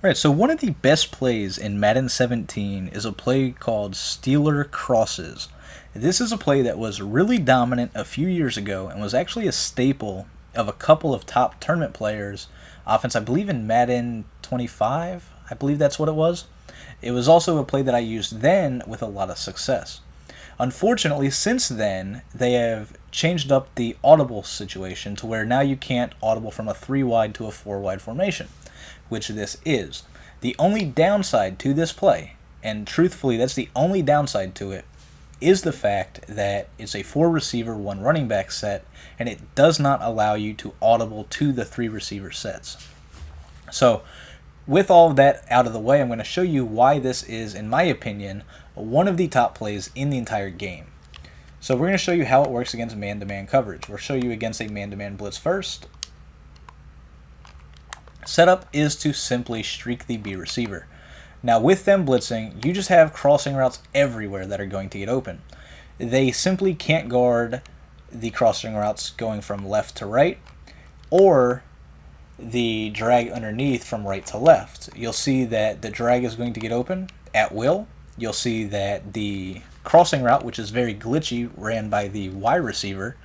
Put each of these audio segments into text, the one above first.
Alright, so one of the best plays in Madden 17 is a play called Steeler Crosses. This is a play that was really dominant a few years ago and was actually a staple of a couple of top tournament players' offense, I believe in Madden 25, I believe that's what it was. It was also a play that I used then with a lot of success. Unfortunately, since then, they have changed up the audible situation to where now you can't audible from a 3 wide to a 4 wide formation, which this is. The only downside to this play, and truthfully that's the only downside to it, is the fact that it's a 4 receiver, 1 running back set, and it does not allow you to audible to the 3 receiver sets. So, with all of that out of the way, I'm going to show you why this is, in my opinion, one of the top plays in the entire game. So we're going to show you how it works against man-to-man coverage. We'll show you against a man-to-man blitz first. Setup is to simply streak the B receiver. Now with them blitzing, you just have crossing routes everywhere that are going to get open. They simply can't guard the crossing routes going from left to right, or the drag underneath from right to left. You'll see that the drag is going to get open at will. You'll see that the crossing route, which is very glitchy, ran by the Y receiver,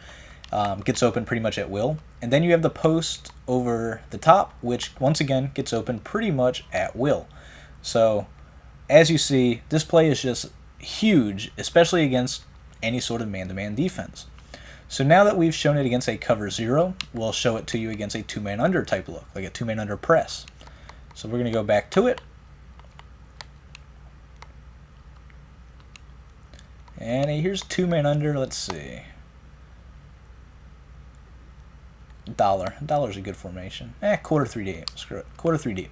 gets open pretty much at will. And then you have the post over the top, which once again gets open pretty much at will. So as you see, this play is just huge, especially against any sort of man-to-man defense. So now that we've shown it against a cover 0, we'll show it to you against a 2-man under type look, like a 2-man under press. So we're going to go back to it. And here's 2-man under, let's see. Dollar's a good formation. Quarter 3 deep, screw it, quarter 3 deep.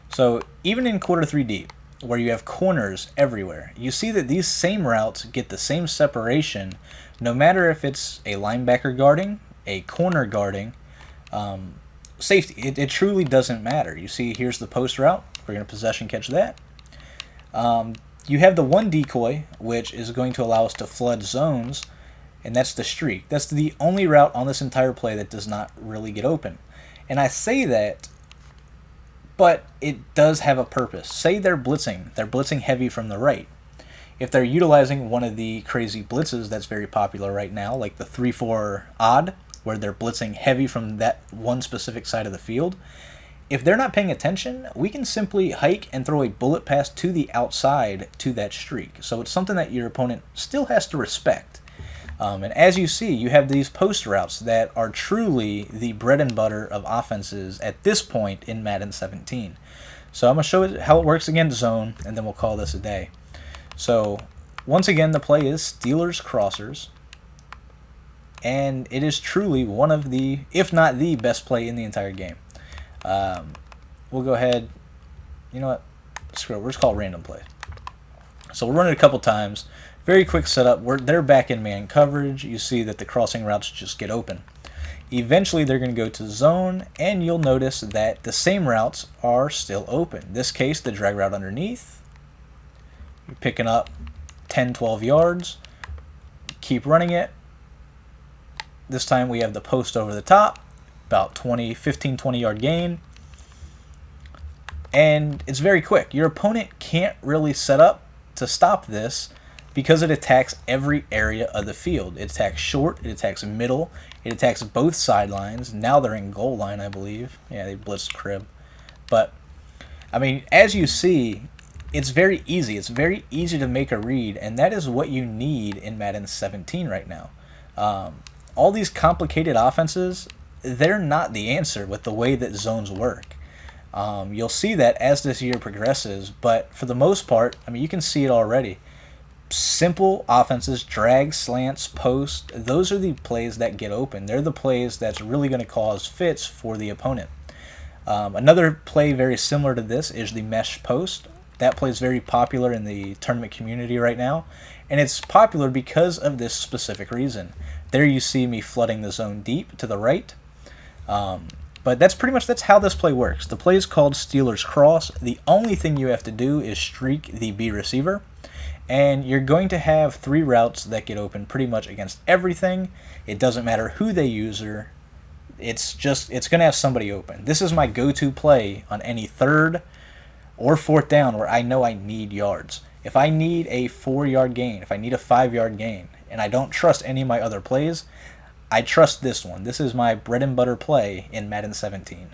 So even in quarter 3 deep, where you have corners everywhere, you see that these same routes get the same separation no matter if it's a linebacker guarding, a corner guarding, safety. It truly doesn't matter. You see here's the post route. We're going to possession catch that. You have the one decoy, which is going to allow us to flood zones, and that's the streak. That's the only route on this entire play that does not really get open. And I say that, but it does have a purpose. Say they're blitzing heavy from the right. If they're utilizing one of the crazy blitzes that's very popular right now, like the 3-4 odd, where they're blitzing heavy from that one specific side of the field, if they're not paying attention, we can simply hike and throw a bullet pass to the outside to that streak. So it's something that your opponent still has to respect. And as you see, you have these post routes that are truly the bread and butter of offenses at this point in Madden 17. So I'm going to show you how it works against zone, and then we'll call this a day. So once again, the play is Steelers Crossers, and it is truly one of the, if not the best play in the entire game. We'll go ahead, you know what, screw it, we'll just call it random play. So we'll run it a couple times. Very quick setup. They're back in man coverage. You see that the crossing routes just get open. Eventually they're going to go to zone, and you'll notice that the same routes are still open. In this case, the drag route underneath. You're picking up 10, 12 yards. Keep running it. This time we have the post over the top. About 15, 20 yard gain. And it's very quick. Your opponent can't really set up to stop this because it attacks every area of the field. It attacks short, it attacks middle, it attacks both sidelines. Now they're in goal line, I believe. Yeah, they blitzed crib. But, I mean, as you see, it's very easy. It's very easy to make a read, and that is what you need in Madden 17 right now. All these complicated offenses, they're not the answer with the way that zones work. You'll see that as this year progresses, but for the most part, I mean, you can see it already. Simple offenses, drag, slants, post, those are the plays that get open. They're the plays that's really going to cause fits for the opponent. Another play very similar to this is the mesh post. That play is very popular in the tournament community right now, and it's popular because of this specific reason. There you see me flooding the zone deep to the right. But that's how this play works. The play is called Steelers Cross. The only thing you have to do is streak the B receiver, and you're going to have 3 routes that get open pretty much against everything. It doesn't matter who they use, it's going to have somebody open. This is my go-to play on any third or fourth down where I know I need yards. If I need a 4-yard gain, if I need a 5-yard gain, and I don't trust any of my other plays, I trust this one. This is my bread and butter play in Madden 17.